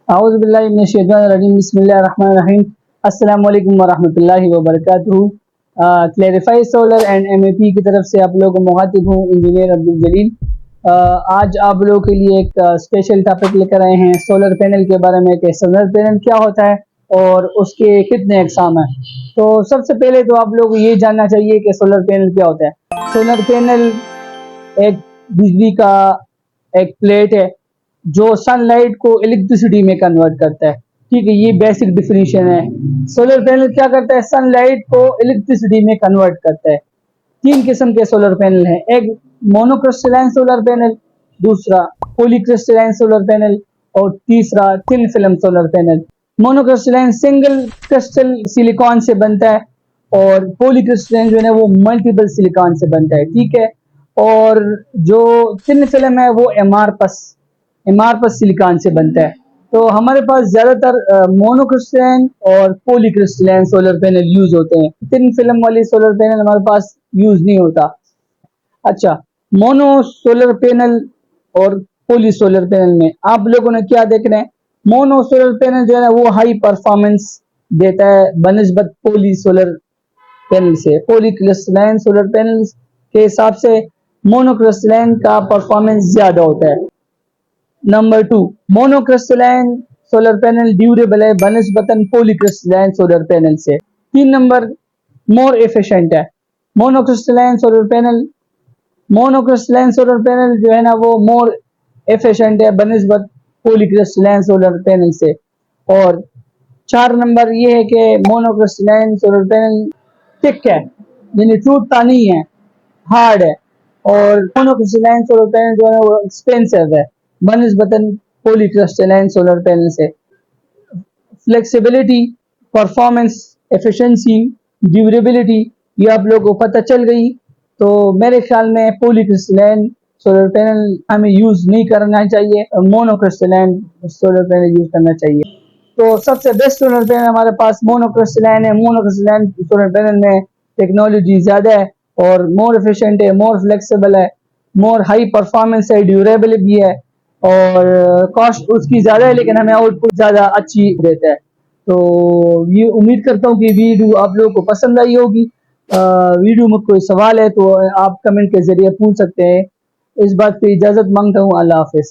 औज़ुबिल्लाहिमिनश्शैतानिर्रजीम बिस्मिल्लाहिर्रहमानिर्रहीम अस्सलामु अलैकुम वरहमतुल्लाहि वबरकातुहू। क्लेरिफाई सोलर एंड एमएपी की तरफ से आप लोगों को मुखातिब हूँ, इंजीनियर अब्दुल जलील। आज आप लोगों के लिए एक स्पेशल टॉपिक लेकर आए हैं सोलर पैनल के बारे में कि सोलर पैनल क्या होता है और उसके कितने अक़साम हैं। तो सबसे पहले तो आप लोग ये जानना चाहिए कि सोलर पैनल क्या होता है। सोलर पैनल एक बिजली का एक प्लेट है जो सनलाइट को इलेक्ट्रिसिटी में कन्वर्ट करता है। ठीक है, ये बेसिक डिफिनीशन है। सोलर पैनल क्या करता है? सनलाइट को इलेक्ट्रिसिटी में कन्वर्ट करता है। तीन किस्म के सोलर पैनल हैं, एक मोनोक्रिस्टलाइन सोलर पैनल, दूसरा पॉलीक्रिस्टलाइन सोलर पैनल और तीसरा thin film solar panel. Monocrystalline single crystal silicon से बनता है और पॉलीक्रिस्टलाइन जो है वो मल्टीपल सिलिकॉन से बनता है। ठीक है, और जो थिन फिल्म है वो एमआरपस सिलिकॉन से बनता है। तो हमारे पास ज्यादातर मोनोक्रिस्टलाइन और पॉलीक्रिस्टलाइन सोलर पैनल यूज होते हैं। थिन फिल्म वाली सोलर पैनल हमारे पास यूज नहीं होता। अच्छा, मोनो सोलर पैनल और पॉली सोलर पैनल में आप लोगों ने क्या देखना है? मोनो सोलर पैनल जो है वो हाई परफॉर्मेंस देता है बनिस्बत पॉली सोलर पैनल से। पॉलीक्रिस्टलाइन सोलर पैनल के हिसाब से मोनोक्रिस्टलाइन का परफॉर्मेंस ज्यादा होता है। Number 2, monocrystalline solar panel durable है बनिस्बतन पॉलीक्रिस्टलाइन सोलर पैनल से। 3 नंबर, मोर एफिशिएंट है। मोनोक्रिस्टलाइन सोलर पैनल जो है ना वो मोर एफिशिएंट है बनिस्बत पॉलीक्रिस्टलाइन सोलर पैनल से। और 4 नंबर ये है कि मोनोक्रिस्टलाइन सोलर पैनल थिक है, यानी टूटता नहीं है, हार्ड है। और मोनोक्रिस्टलाइन सोलर पैनल जो है वो एक्सपेंसिव है बनिस्बतन पॉलीक्रिस्टलाइन सोलर पैनल से। फ्लेक्सिबिलिटी, परफॉर्मेंस, एफिशिएंसी, ड्यूरेबिलिटी ये आप लोगों को पता चल गई। तो मेरे ख्याल में पॉलीक्रिस्टलाइन सोलर पैनल हमें यूज नहीं करना चाहिए, मोनोक्रिस्टलाइन सोलर पैनल यूज करना चाहिए। तो सबसे बेस्ट सोलर पैनल हमारे पास मोनोक्रिस्टलाइन है। मोनोक्रिस्टलाइन सोलर पैनल में टेक्नोलॉजी ज्यादा है और मोर एफिशिएंट है, मोर फ्लेक्सिबल है, मोर हाई परफॉर्मेंस है, ड्यूरेबल भी है और कॉस्ट उसकी ज्यादा है लेकिन हमें आउटपुट ज्यादा अच्छी देता है। तो ये उम्मीद करता हूँ कि वीडियो आप लोगों को पसंद आई होगी। वीडियो में कोई सवाल है तो आप कमेंट के जरिए पूछ सकते हैं। इस बात पे इजाजत मांगता हूँ। अल्लाह हाफिज।